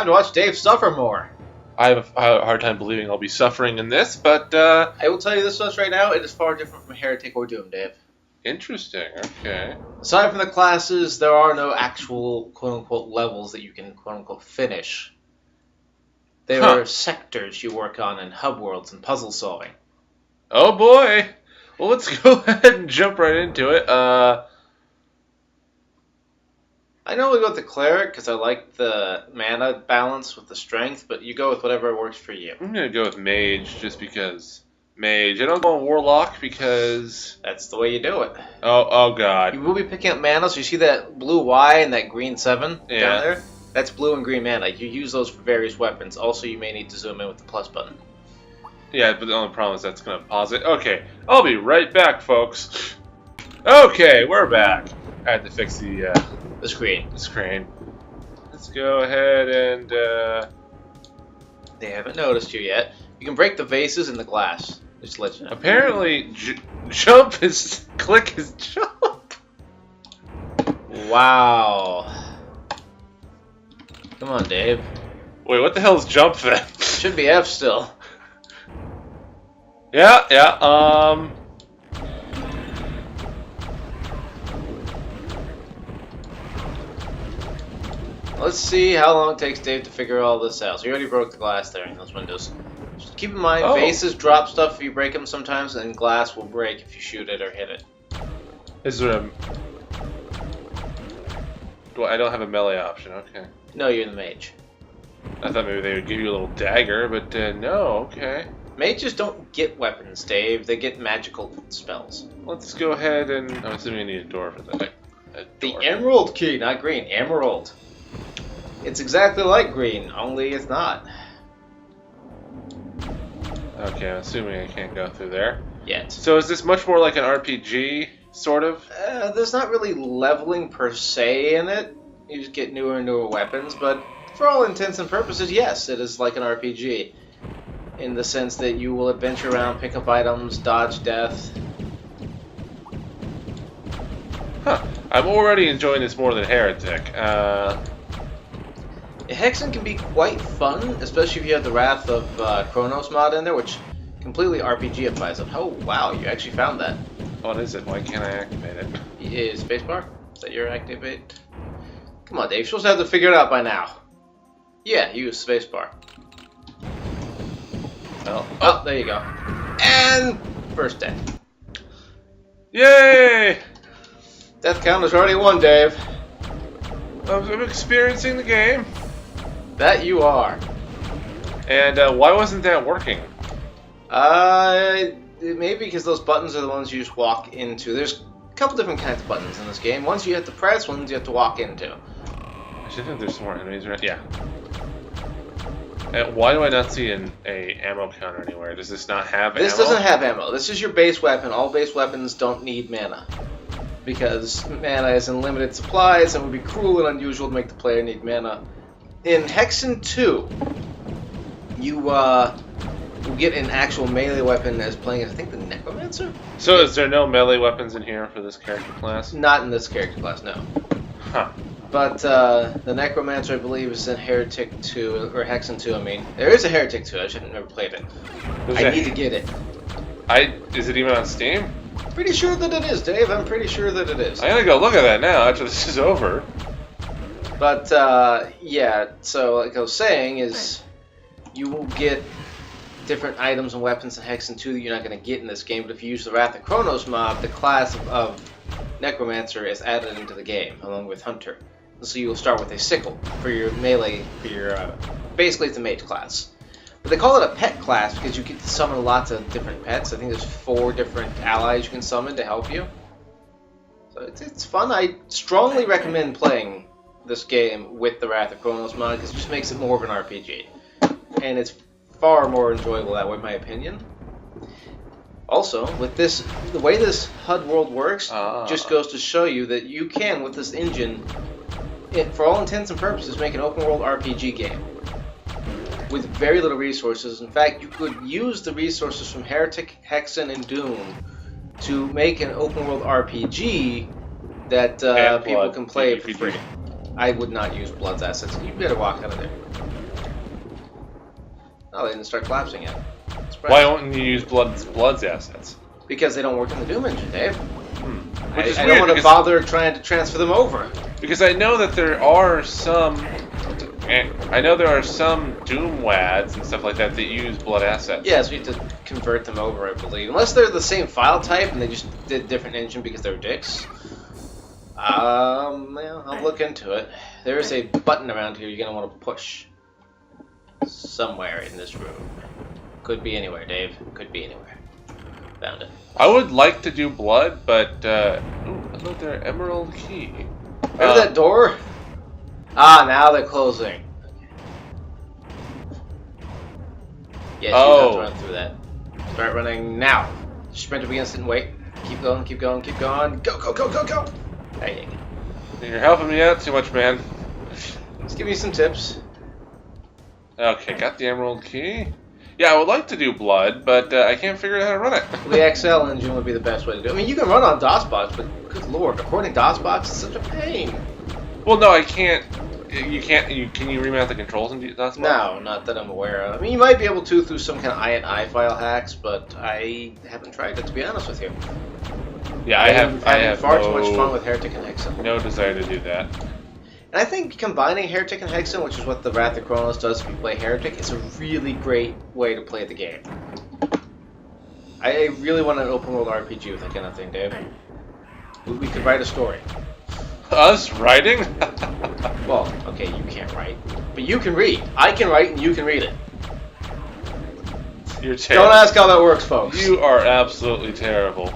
time to watch Dave suffer more. I have a hard time believing I'll be suffering in this, but I will tell you this much right now, it is far different from Heretic or Doom, Dave. interesting. Okay. Aside from the classes, there are no actual quote-unquote levels that you can quote-unquote finish. There are sectors you work on and hub worlds and puzzle solving. Oh boy! Well, let's go ahead and jump right into it. I normally go with the cleric because I like the mana balance with the strength, but you go with whatever works for you. I'm gonna go with mage just because mage. I don't go on warlock because That's the way you do it. oh god. You will be picking up mana, so you see that blue Y and that green 7 Yeah. down there? That's blue and green mana. You use those for various weapons. Also, you may need to zoom in with the plus button. Yeah, but the only problem is that's gonna pause it. Okay, I'll be right back, folks. Okay, we're back. I had to fix the screen. screen. Let's go ahead and They haven't noticed you yet. You can break the vases in the glass. Just to let you know. apparently jump is click is jump. Wow. Come on, Dave. Wait, what the hell is jump then? Should be F still. Yeah. Let's see how long it takes Dave to figure all this out. So you already broke the glass there in those windows. Just keep in mind, vases drop stuff if you break them sometimes, and glass will break if you shoot it or hit it. Is there a... Well, I don't have a melee option, okay. No, you're the mage. I thought maybe they would give you a little dagger, but no, okay. Mages don't get weapons, Dave. They get magical spells. Let's go ahead and... I'm assuming I need a door for that. The emerald key, not green. Emerald. It's exactly like green, only it's not. Okay, I'm assuming I can't go through there. Yet. So is this much more like an RPG, sort of? There's not really leveling per se in it. You just get newer and newer weapons, but for all intents and purposes, yes, it is like an RPG. In the sense that you will adventure around, pick up items, dodge death. Huh. I'm already enjoying this more than Heretic. HeXen can be quite fun, especially if you have the Wrath of Chronos mod in there, which completely RPG-ifies it. Oh, wow, you actually found that. What is it? Why can't I activate it? Is spacebar? Is that your activate? Come on, Dave. You're supposed to have to figure it out by now. Yeah, use spacebar. Well, oh, there you go. And first death. Yay! Death count is already 1, Dave. I'm experiencing the game. That you are. And why wasn't that working? Maybe because those buttons are the ones you just walk into. There's a couple different kinds of buttons in this game. Ones you have to press, ones you have to walk into. I should think there's some more enemies around. Yeah. And why do I not see a ammo counter anywhere? Does this not have ammo? This doesn't have ammo. This is your base weapon. All base weapons don't need mana. Because mana is in limited supplies and would be cruel and unusual to make the player need mana. In HeXen 2, you will get an actual melee weapon as playing as, I think, the Necromancer? So is there no melee weapons in here for this character class? Not in this character class, no. Huh. But the Necromancer, I believe, is in Heretic 2, or HeXen 2, I mean. There is a Heretic 2, I should have never played it. I need to get it. Is it even on Steam? Pretty sure that it is, Dave. I'm pretty sure that it is. I gotta go look at that now after this is over. But, yeah, so like I was saying is you will get different items and weapons in HeXen 2 that you're not going to get in this game, but if you use the Wrath of Chronos mod, the class of Necromancer is added into the game, along with Hunter. So you will start with a sickle for your melee, for your, basically it's a mage class. But they call it a pet class because you get to summon lots of different pets. I think there's 4 different allies you can summon to help you. So it's fun. I strongly recommend playing this game with the Wrath of Chronos mod because it just makes it more of an RPG. And it's far more enjoyable that way, in my opinion. Also, with this, the way this HUD world works just goes to show you that you can, with this engine, for all intents and purposes, make an open world RPG game with very little resources. In fact, you could use the resources from Heretic, HeXen, and Doom to make an open world RPG that people can play for free. I would not use Blood's assets. You better walk out of there. Oh, they didn't start collapsing yet. Why wouldn't you use Blood's assets? Because they don't work in the Doom engine, Dave. Which is I weird don't want to bother trying to transfer them over. Because I know that there are some... I know there are some Doom WADs and stuff like that that use Blood assets. Yeah, so you have to convert them over, I believe. Unless they're the same file type and they just did a different engine because they're dicks. Well, I'll look into it. There is a button around here you're going to want to push. Somewhere in this room. Could be anywhere, Dave. Could be anywhere. Found it. I would like to do Blood, but... ooh, hello there, Emerald Key. Remember that door? Ah, now they're closing. Okay. Yes, you have to run through that. Start running now. Sprint up against it and wait. Keep going, keep going, keep going. Go, go, go, go, go! There you go. You're helping me out too much, man. Let's give you some tips. Okay, got the Emerald Key. Yeah, I would like to do Blood, but I can't figure out how to run it. The XL engine would be the best way to do it. I mean, you can run on DOSBox, but good lord, recording DOSBox is such a pain. Well, no, I can't. You can't. Can you remount the controls in DOSBox? No, not that I'm aware of. I mean, you might be able to through some kind of INI file hacks, but I haven't tried it, to be honest with you. Yeah, I have far too much fun with Heretic and HeXen. No desire to do that. And I think combining Heretic and HeXen, which is what the Wrath of Kronos does if you play Heretic, is a really great way to play the game. I really want an open world RPG with that kind of thing, Dave. We could write a story. Us writing? Well, okay, you can't write, but you can read. I can write and you can read it. You're terrible. Don't ask how that works, folks. You are absolutely terrible.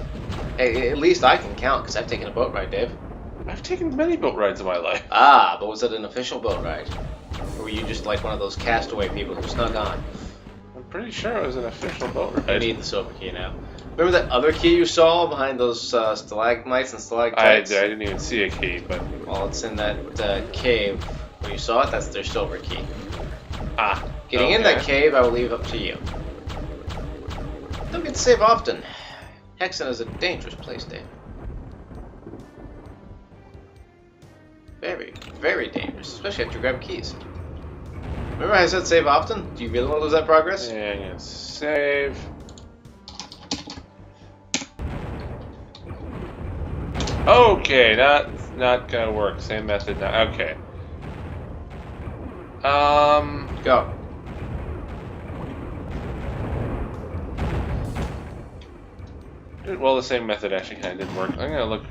Hey, at least I can count, because I've taken a boat ride, Dave. I've taken many boat rides in my life. Ah, but was it an official boat ride? Or were you just like one of those castaway people who snuck on? I'm pretty sure it was an official boat ride. I need the silver key now. Remember that other key you saw behind those stalagmites and stalactites? I didn't even see a key, but... Well, it's in that cave where you saw it. That's their silver key. Ah. Getting in that cave, I will leave up to you. Don't get to save often. HeXen is a dangerous place, Dave. Very, very dangerous, especially after you grab keys. Remember I said save often? Do you really want to lose that progress? Yeah, I'm gonna save. Okay, not gonna work. Same method now. Okay. Go. Well, the same method actually kind of didn't work. I'm gonna look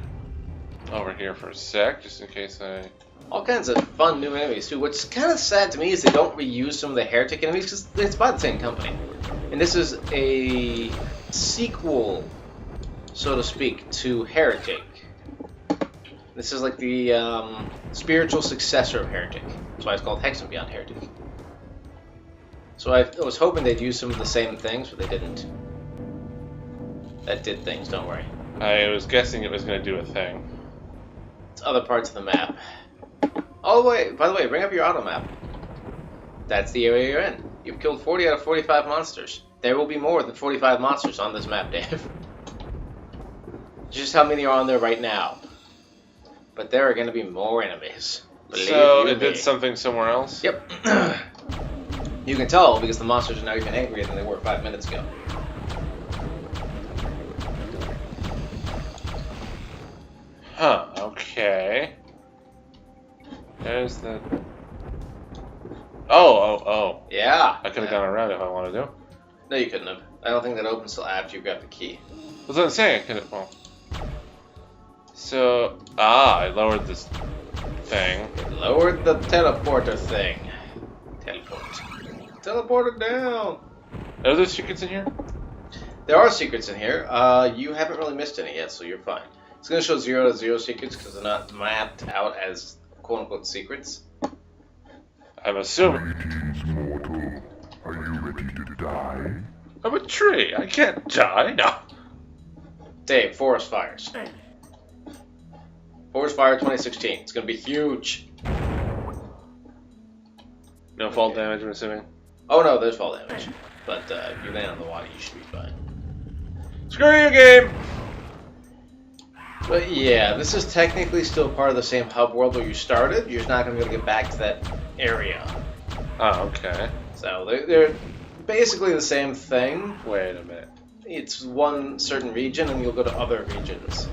over here for a sec, just in case I... All kinds of fun new enemies too. What's kind of sad to me is they don't reuse some of the Heretic enemies because it's by the same company. And this is a sequel, so to speak, to Heretic. This is like the spiritual successor of Heretic. That's why it's called HeXen Beyond Heretic. So I was hoping they'd use some of the same things, but they didn't. That did things, don't worry. I was guessing it was going to do a thing. It's other parts of the map. All the way, by the way, bring up your auto map. That's the area you're in. You've killed 40 out of 45 monsters. There will be more than 45 monsters on this map, Dave. Just how many are on there right now. But there are going to be more enemies. So it did something somewhere else? Yep. You can tell because the monsters are now even angrier than they were 5 minutes ago. Huh, okay. There's the... Oh. Yeah. I could have gone around if I wanted to. No, you couldn't have. I don't think that opens till after you grab the key. That's what I'm saying. I could have... Well. So... I lowered this thing. It lowered the teleporter thing. Teleport. Teleporter down! Are there secrets in here? There are secrets in here. You haven't really missed any yet, so you're fine. It's going to show 0 to 0 secrets because they're not mapped out as quote-unquote secrets. I'm assuming. Greetings, mortal. Are you ready to die? I'm a tree. I can't die. No. Dave, Forest Fires. Forest Fire 2016. It's going to be huge. No fall damage, I'm assuming. Oh no, there's fall damage. But if you land on the water, you should be fine. Screw you, game! But yeah, this is technically still part of the same hub world where you started. You're just not going to be able to get back to that area. Oh, okay. So they're basically the same thing. Wait a minute. It's one certain region, and you'll go to other regions.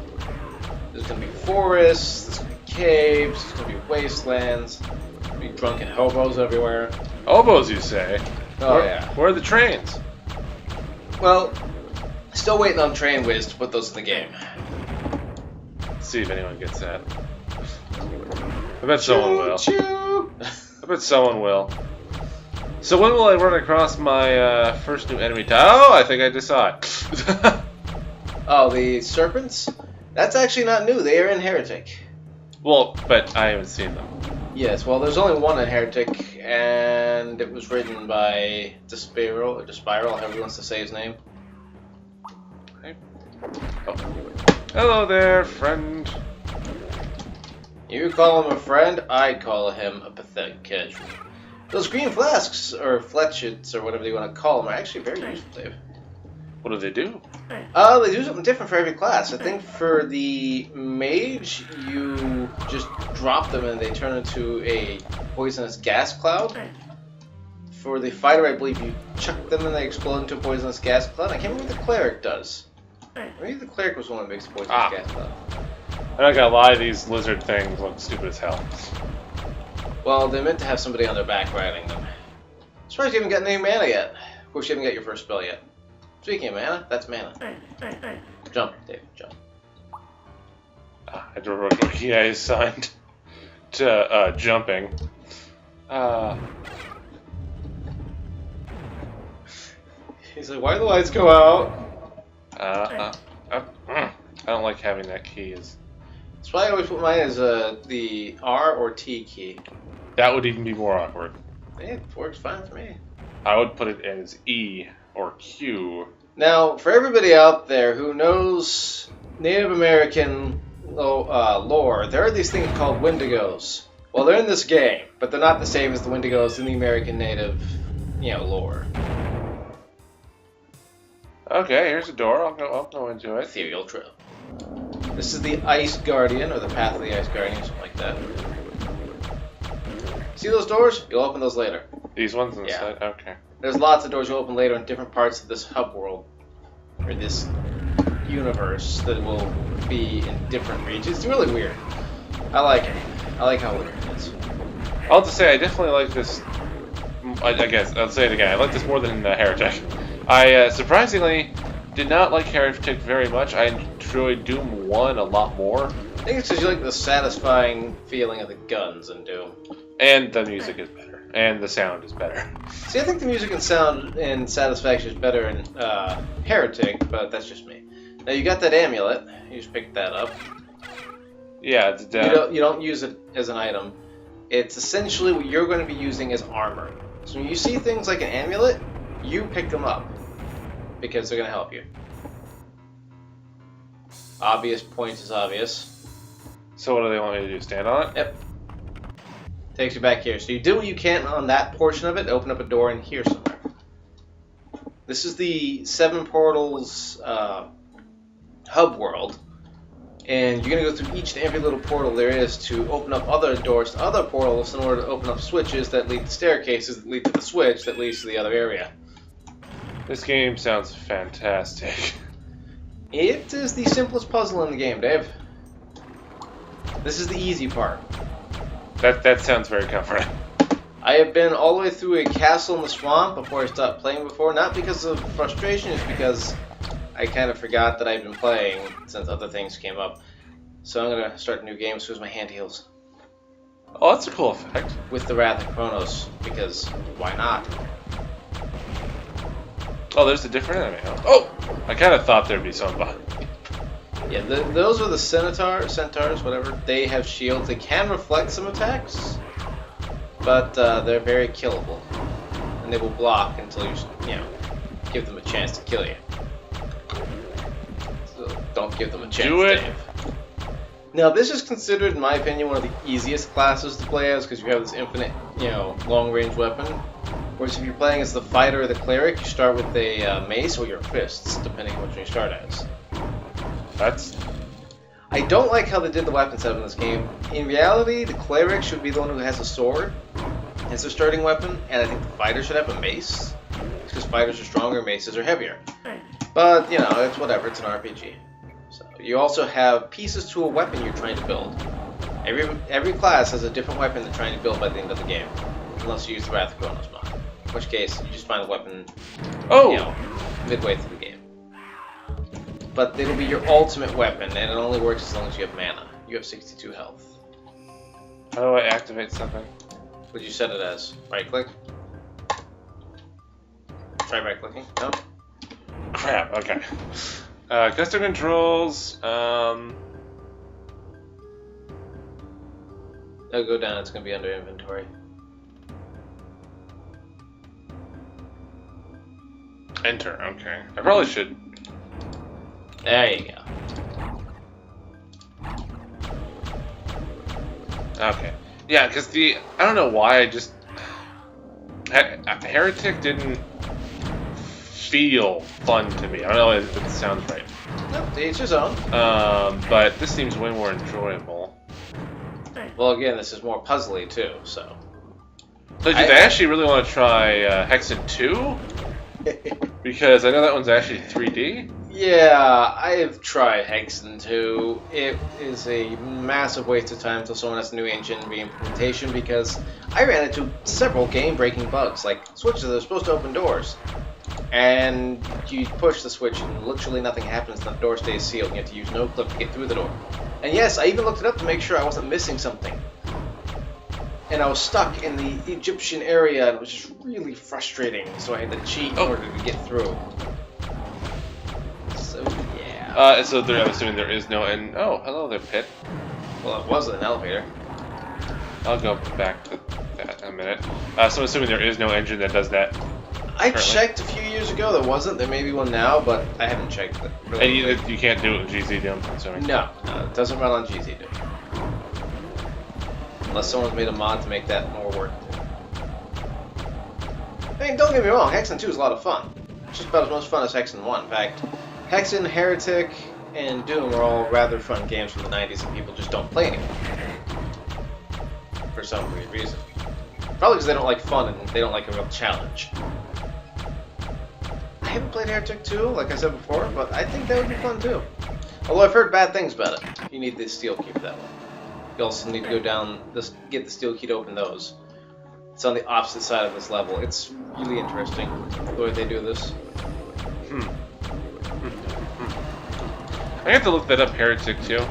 There's going to be forests, there's going to be caves, there's going to be wastelands, there's going to be drunken hobos everywhere. Hobos, you say? Oh, yeah. Where are the trains? Well, still waiting on Train Wiz to put those in the game. Let's see if anyone gets that. I bet someone will. Choo-choo! I bet someone will. So when will I run across my first new enemy type? Oh, I think I just saw it. Oh, the serpents? That's actually not new. They are in Heretic. Well, but I haven't seen them. Yes, well, there's only one in Heretic, and it was written by Despiral, or Despiral, however he wants to say his name. Okay. Oh. Hello there, friend. You call him a friend, I call him a pathetic casual. Those green flasks, or fletchets, or whatever you want to call them, are actually very useful, Dave. What do they do? They do something different for every class. I think for the mage, you just drop them and they turn into a poisonous gas cloud. For the fighter, I believe you chuck them and they explode into a poisonous gas cloud. I can't remember what the cleric does. Maybe the cleric was the one that makes a poisonous gas cloud. I'm not gonna lie, these lizard things look stupid as hell. Well, they're meant to have somebody on their back riding them. Surprised you haven't gotten any mana yet. Of course, you haven't got your first spell yet. Speaking of mana, that's mana. Jump, Dave, jump. I don't remember what key I assigned to jumping. He's like, why do the lights go out? I don't like having that key. That's why I always put mine as the R or T key. That would even be more awkward. It works fine for me. I would put it as E or Q. Now, for everybody out there who knows Native American lore, there are these things called Wendigos. Well, they're in this game, but they're not the same as the Wendigos in the American Native, lore. Okay, here's a door. I'll go into it. Ethereal Trail. This is the Ice Guardian, or the Path of the Ice Guardian, something like that. See those doors? You'll open those later. These ones on the Yeah. side? Okay. There's lots of doors you'll open later in different parts of this hub world, or this universe that will be in different regions. It's really weird. I like it. I like how weird it is. I'll just say I definitely like this. I guess I'll say it again. I like this more than Heretic. I surprisingly did not like Heretic very much. I enjoyed Doom 1 a lot more. I think it's because you like the satisfying feeling of the guns in Doom. And the music is better. And the sound is better. See, I think the music and sound and satisfaction is better in Heretic, but that's just me. Now you got that amulet. You just picked that up. Yeah, it's You don't use it as an item. It's essentially what you're going to be using as armor. So when you see things like an amulet, you pick them up because they're going to help you. Obvious point is obvious. So what do they want me to do? Stand on it? Yep. Takes you back here. So you did what you can on that portion of it. Open up a door in here somewhere. This is the 7 Portals hub world. And you're going to go through each and every little portal there is to open up other doors to other portals in order to open up switches that lead to staircases that lead to the switch that leads to the other area. This game sounds fantastic. It is the simplest puzzle in the game, Dave. This is the easy part. That sounds very comforting. I have been all the way through a castle in the swamp before I stopped playing before, not because of frustration, it's because I kind of forgot that I'd been playing since other things came up. So I'm going to start a new game as soon as my hand heals. Oh, that's a cool effect. With the Wrath of Chronos, because why not? Oh, there's a different enemy. Oh! I kind of thought there'd be some behind me. Yeah, those are the centaurs, whatever. They have shields. They can reflect some attacks, but they're very killable. And they will block until you give them a chance to kill you. So don't give them a chance, Do it. Dave. Now, this is considered, in my opinion, one of the easiest classes to play as because you have this infinite, long-range weapon. Whereas if you're playing as the fighter or the cleric, you start with a mace or your fists, depending on which one you start as. I don't like how they did the weapon setup in this game. In reality, the cleric should be the one who has a sword as their starting weapon, and I think the fighter should have a mace. Because fighters are stronger, maces are heavier. But, you know, it's whatever, it's an RPG. So, you also have pieces to a weapon you're trying to build. Every class has a different weapon they're trying to build by the end of the game. Unless you use the Wrath of Kronos mod. In which case, you just find a weapon, you know, midway through the game. But it'll be your ultimate weapon, and it only works as long as you have mana. You have 62 health. How do I activate something? Would you set it as? Right click? Try right clicking? No? Crap, okay. Custom controls, It'll go down, it's going to be under inventory. enter, okay. I probably should. There you go. Okay. Yeah, because I don't know why, Heretic didn't feel fun to me. I don't know if it sounds right. Nope, to each his own. But this seems way more enjoyable. Well, again, this is more puzzly too, so. So did I actually really want to try HeXen 2? Because I know that one's actually 3D. Yeah, I've tried HeXen 2. It is a massive waste of time until someone has a new engine re-implementation because I ran into several game-breaking bugs, like switches that are supposed to open doors. And you push the switch and literally nothing happens and the door stays sealed and you have to use no clip to get through the door. And yes, I even looked it up to make sure I wasn't missing something. And I was stuck in the Egyptian area and it was just really frustrating, so I had to cheat in order to get through. So, yeah. So I'm assuming there is no end. Oh, hello there, Pit. Well, it was an elevator. I'll go back to that in a minute. So I'm assuming there is no engine that does that. I checked a few years ago, there wasn't. There may be one now, but I haven't checked it. Really And you can't do it with GZ, I'm assuming. No, it doesn't run on GZ, dude. Unless someone's made a mod to make that more work. I mean, don't get me wrong, HeXen 2 is a lot of fun. It's just about as much fun as HeXen 1. In fact, HeXen, Heretic, and Doom are all rather fun games from the 90s and people just don't play anymore. For some weird reason. Probably because they don't like fun and they don't like a real challenge. I haven't played Heretic 2, like I said before, but I think that would be fun too. Although I've heard bad things about it. You need the steel key for that one. You also need to go down, get the steel key to open those. It's on the opposite side of this level. It's really interesting the way they do this. I have to look that up, Heretic too.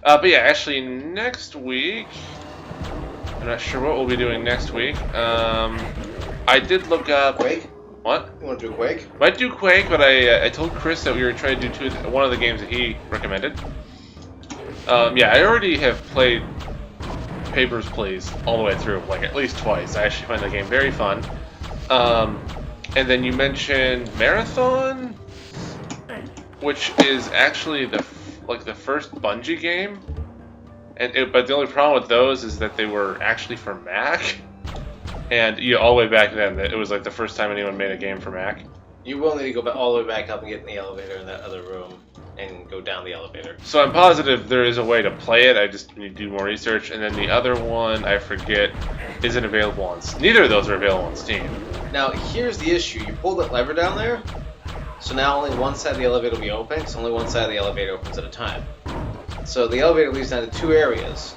But yeah, actually next week, I'm not sure what we'll be doing next week. I did look up. Quake? What? You want to do Quake? Might do Quake, but I told Chris that we were trying to do one of the games that he recommended. Yeah, I already have played Papers, Please all the way through, like at least twice. I actually find the game very fun. And then you mentioned Marathon, which is actually the first Bungie game. But the only problem with those is that they were actually for Mac. And all the way back then, it was like the first time anyone made a game for Mac. You will need to go all the way back up and get in the elevator in that other room and go down the elevator. So I'm positive there is a way to play it. I just need to do more research. And then the other one, I forget, isn't available on Steam. Neither of those are available on Steam. Now, here's the issue. You pull that lever down there, so now only one side of the elevator will be open, because only one side of the elevator opens at a time. So the elevator leads down to two areas.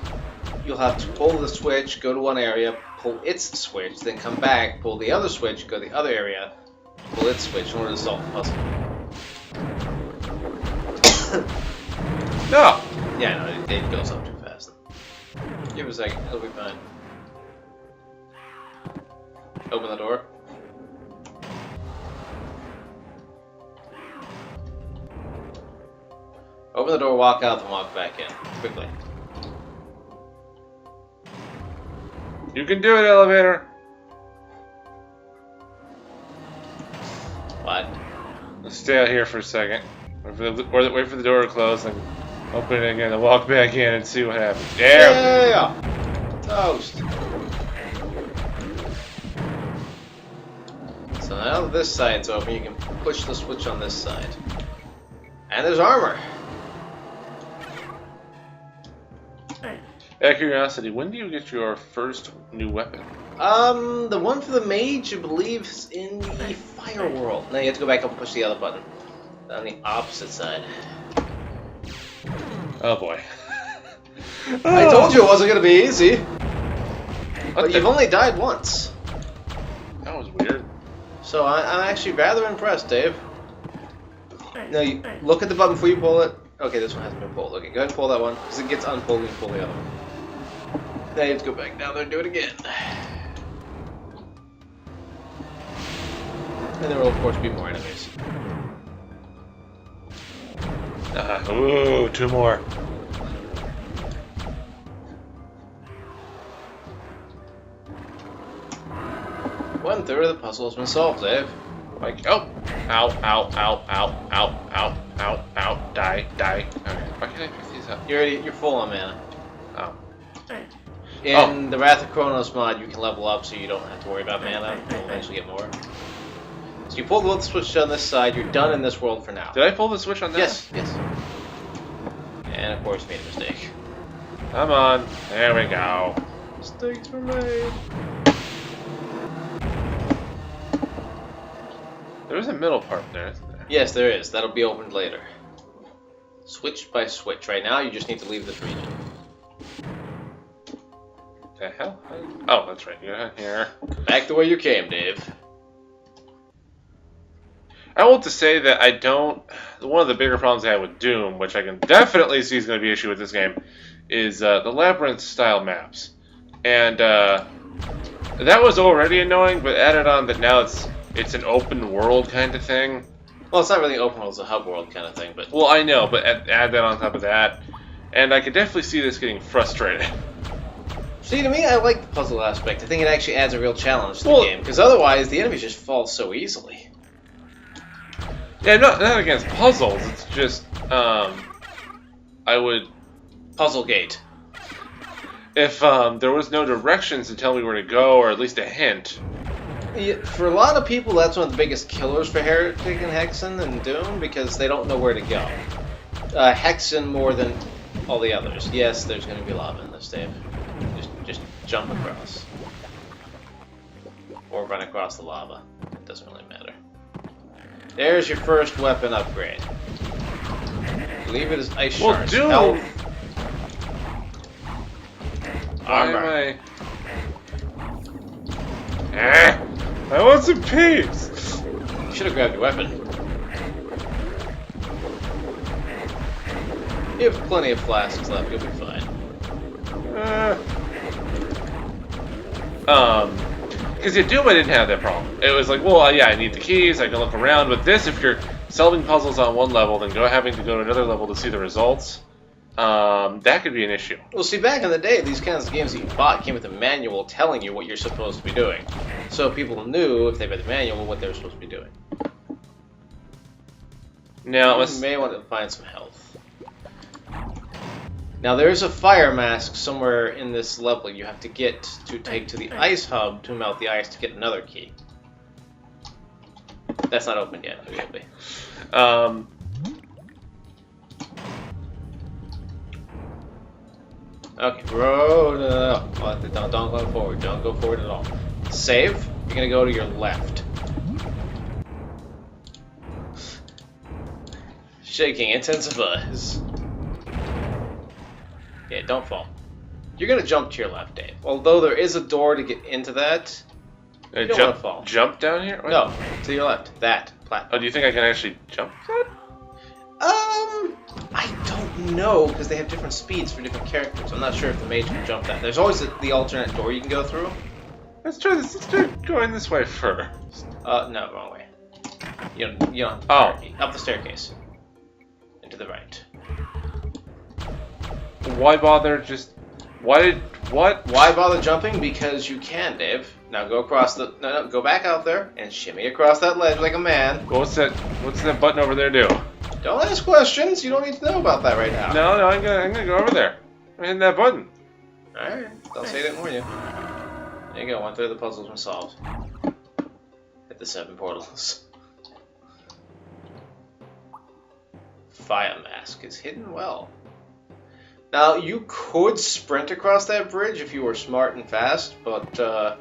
You'll have to pull the switch, go to one area, pull its switch, then come back, pull the other switch, go to the other area, pull its switch in order to solve the puzzle. No! Yeah, no, it goes up too fast. Give it a second, it'll be fine. Open the door. Open the door, walk out, then walk back in. Quickly. You can do it, elevator! What? Let's stay out here for a second. Wait for the door to close and open it again and walk back in and see what happens. There! Yeah! Toast! So now that this side's open, you can push the switch on this side. And there's armor! Out of curiosity, when do you get your first new weapon? The one for the mage, I believe, is in the fire world. No, you have to go back up and push the other button. On the opposite side. Oh boy. I told you it wasn't going to be easy. What But you've only died once. That was weird. So I'm actually rather impressed, Dave. No, you look at the button before you pull it. Okay, this one hasn't been pulled. Okay, go ahead and pull that one, because it gets unpulled when you pull the other one. Now you have to go back down there and do it again. And there will, of course, be more enemies. Ooh, 2 more. One third of the puzzle has been solved, Dave. Like, oh, ow, ow, ow, ow, ow, ow, ow, ow, die. Okay, why can't I pick these up? You're full on mana. Oh. In the Wrath of Chronos mod, you can level up so you don't have to worry about mana. You'll eventually get more. So you pull the switch on this side, you're done in this world for now. Did I pull the switch on that? Yes. And of course, made a mistake. Come on. There we go. Mistakes were made. There's a middle part there, isn't there? Yes, there is. That'll be opened later. Switch by switch. Right now, you just need to leave this region. The hell? Oh, that's right. You're not here. Back the way you came, Dave. I want to say that I don't... One of the bigger problems I have with Doom, which I can definitely see is going to be an issue with this game, is the Labyrinth-style maps. And that was already annoying, but added on that now it's an open world kind of thing. Well, it's not really open world, it's a hub world kind of thing, but... Well, I know, but add that on top of that, and I could definitely see this getting frustrating. See, to me, I like the puzzle aspect. I think it actually adds a real challenge to the game, because otherwise the enemies just fall so easily. Yeah, not against puzzles, it's just, I would... Puzzle gate. If there was no directions to tell me where to go, or at least a hint... Yeah, for a lot of people, that's one of the biggest killers for Heretic and HeXen and Doom, because they don't know where to go. HeXen more than all the others. Yes, there's going to be lava in this, Dave. Just jump across. Or run across the lava. It doesn't really matter. There's your first weapon upgrade. I believe it is ice shards. Doom! Health. Why Armor. am I want some peace! You should have grabbed your weapon. You have plenty of flasks left, you'll be fine. Because in Doom I didn't have that problem. It was like, well, yeah, I need the keys, I can look around, but this, if you're solving puzzles on one level, then having to go to another level to see the results, that could be an issue. Well, see, back in the day, these kinds of games that you bought came with a manual telling you what you're supposed to be doing. So people knew, if they read the manual, what they were supposed to be doing. Now, You may want to find some health. Now, there's a fire mask somewhere in this level you have to get to take to the ice hub to melt the ice to get another key. That's not open yet, it will be. Okay, bro, no. Don't go forward. Don't go forward at all. Save. You're gonna go to your left. Shaking intensifies. Yeah, don't fall. You're gonna jump to your left, Dave. Although there is a door to get into that, you don't want to fall. Jump down here? What? No, to your left. That platform. Oh, do you think I can actually jump that? I don't know, because they have different speeds for different characters. I'm not sure if the mage can jump that. There's always the alternate door you can go through. Let's try this. Let's try going this way first. No, wrong way. You don't. Oh. Up the staircase. And to the right. Why bother just... What? Why bother jumping? Because you can, Dave. Now go across the... No, go back out there and shimmy across that ledge like a man. What's that button over there do? Don't ask questions. You don't need to know about that right now. No, I'm gonna go over there. I'm hitting that button. Alright. Don't say I didn't warn you. There you go. 1/3 of the puzzle's been solved. Hit the 7 portals. Fire mask is hidden well. Now, you could sprint across that bridge if you were smart and fast, but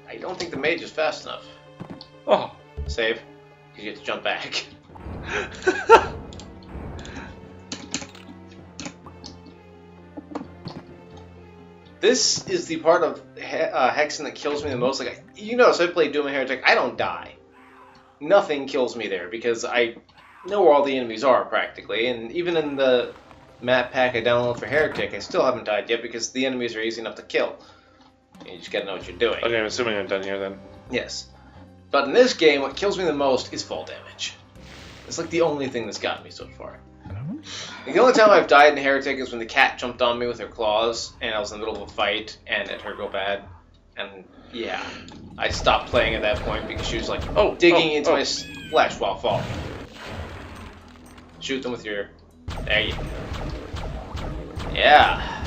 I don't think the mage is fast enough. Oh. Save. You get to jump back. This is the part of HeXen that kills me the most. Like, you notice I play Doom and Heretic, I don't die. Nothing kills me there because I know where all the enemies are practically, and even in the map pack I downloaded for Heretic, I still haven't died yet because the enemies are easy enough to kill. You just gotta know what you're doing. Okay, I'm assuming I'm done here then. Yes. But in this game, what kills me the most is fall damage. It's like the only thing that's gotten me so far. Like, the only time I've died in Heretic is when the cat jumped on me with her claws, and I was in the middle of a fight, and it hurt real bad. And yeah, I stopped playing at that point because she was like digging into my flesh while falling. Shoot them with your... There you go. Yeah.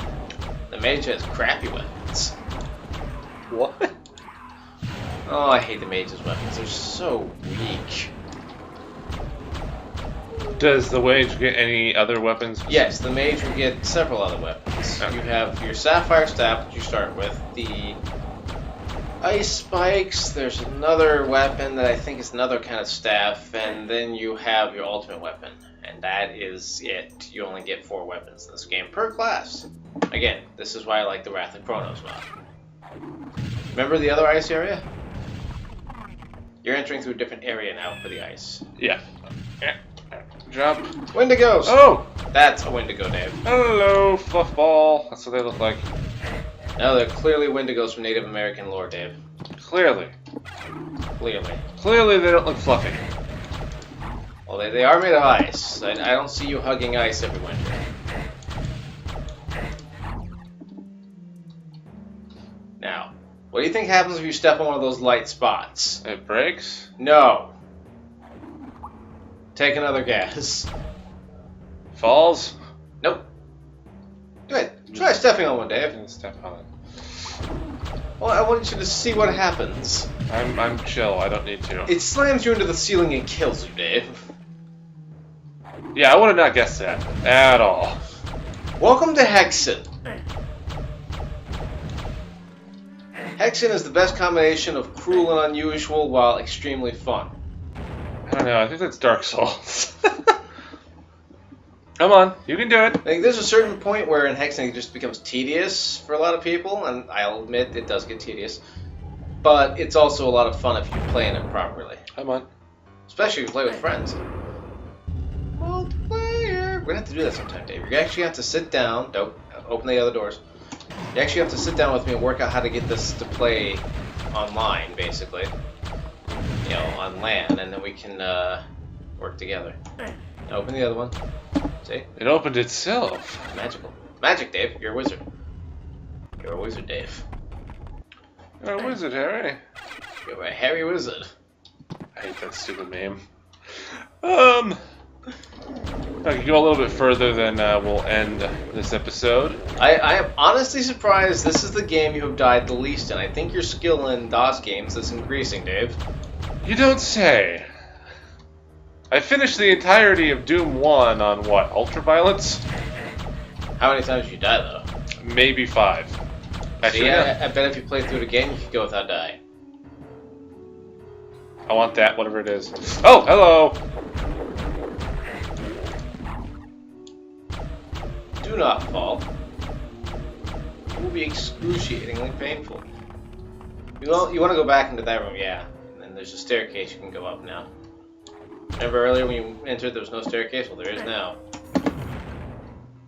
The mage has crappy weapons. What? Oh, I hate the mage's weapons. They're so weak. Does the mage get any other weapons? Yes, the mage will get several other weapons. Okay. You have your sapphire staff, which you start with, the ice spikes, there's another weapon that I think is another kind of staff, and then you have your ultimate weapon. And that is it. You only get 4 weapons in this game per class. Again, this is why I like the Wrath of Chronos mod. Remember the other ice area? You're entering through a different area now for the ice. Yeah. Drop. Wendigos! Oh! That's a Wendigo, Dave. Hello, Fluffball. That's what they look like. No, they're clearly Wendigos from Native American lore, Dave. Clearly. Clearly. Clearly they don't look fluffy. Well, they are made of ice. I don't see you hugging ice every winter. Now, what do you think happens if you step on one of those light spots? It breaks? No. Take another guess. Falls? Nope. Go ahead. Try stepping on one, I Dave. can step on it. Well, I want you to see what happens. I'm chill. I don't need to. It slams you into the ceiling and kills you, Dave. Yeah, I would have not guessed that. At all. Welcome to HeXen. HeXen is the best combination of cruel and unusual while extremely fun. I don't know. I think that's Dark Souls. Come on. You can do it. Like, there's a certain point where in HeXen it just becomes tedious for a lot of people, and I'll admit it does get tedious. But it's also a lot of fun if you play in it properly. Come on. Especially if you play with friends. Multiplayer! We're gonna have to do that sometime, Dave. You're actually gonna have to sit down. Don't open the other doors. You actually have to sit down with me and work out how to get this to play online, basically. You know, on LAN, and then we can work together. Now open the other one. See? It opened itself. Magical. Magic, Dave. You're a wizard. You're a wizard, Dave. You're a wizard, Harry. You're a hairy wizard. I hate that stupid meme. I could go a little bit further, then we'll end this episode. I am honestly surprised this is the game you have died the least in. I think your skill in DOS games is increasing, Dave. You don't say. I finished the entirety of Doom 1 on what? Ultraviolence? How many times did you die, though? Maybe 5. Actually, See, yeah. I bet if you played through it again, you could go without dying. I want that, whatever it is. Oh, hello! Do not fall. It will be excruciatingly painful. You want to go back into that room, yeah. And then there's a staircase you can go up now. Remember earlier when you entered there was no staircase? Well, there is now.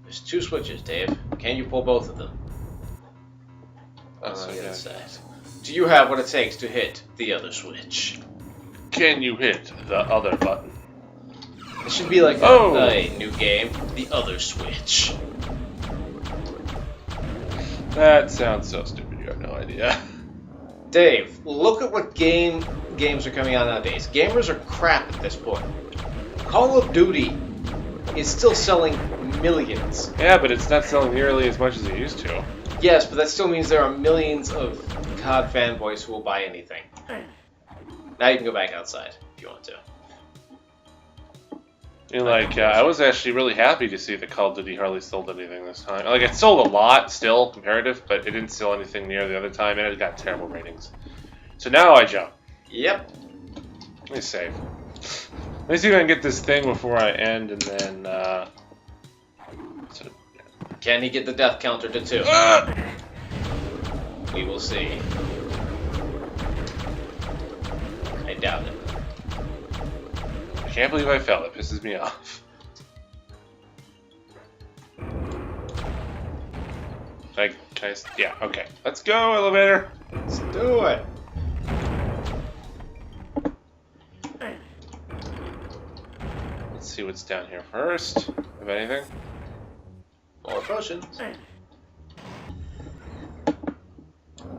There's 2 switches, Dave. Can you pull both of them? That's On the okay. other side. Do you have what it takes to hit the other switch? Can you hit the other button? It should be like a new game, the other switch. That sounds so stupid, you have no idea. Dave, look at what games are coming out nowadays. Gamers are crap at this point. Call of Duty is still selling millions. Yeah, but it's not selling nearly as much as it used to. Yes, but that still means there are millions of COD fanboys who will buy anything. Now you can go back outside if you want to. And I was actually really happy to see that Call of Duty hardly sold anything this time. Like, it sold a lot still, comparative, but it didn't sell anything near the other time, and it got terrible ratings. So now I jump. Yep. Let me save. Let me see if I can get this thing before I end, and then. Can he get the death counter to 2? We will see. I doubt it. I can't believe I fell. It pisses me off. Yeah, okay. Let's go, elevator. Let's do it. Let's see what's down here first, if anything. More potions.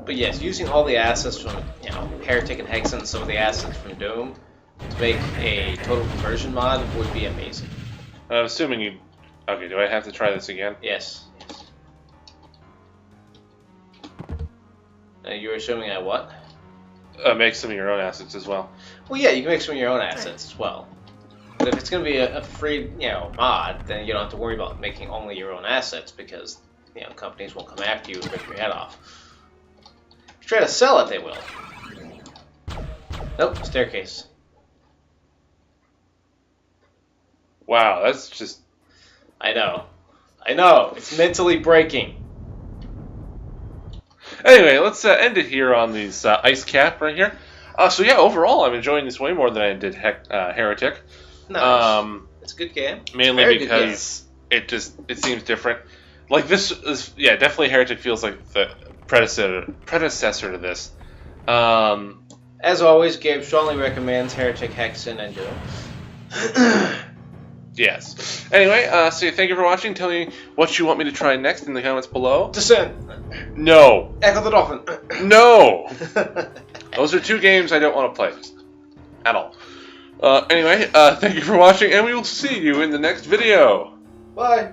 But yes, using all the assets from, Heretic and HeXen and some of the assets from Doom to make a total conversion mod would be amazing. I'm assuming you... Okay, do I have to try this again? Yes. You were assuming I what? Make some of your own assets as well. Well, yeah, you can make some of your own assets as well. But if it's going to be a free, mod, then you don't have to worry about making only your own assets because, companies won't come after you and rip your head off. If you try to sell it, they will. Nope, staircase. Wow, that's just... I know. It's mentally breaking. Anyway, let's end it here on these ice cap right here. So yeah, overall, I'm enjoying this way more than I did Heretic. Nice. It's a good game. Mainly Very because it seems different. Like this is definitely Heretic feels like the predecessor to this. As always, Gabe strongly recommends Heretic, HeXen, and Doom. Yes. Anyway, so thank you for watching. Tell me what you want me to try next in the comments below. Descent. No. Echo the Dolphin. No. Those are 2 games I don't want to play at all. Anyway, thank you for watching, and we will see you in the next video. Bye.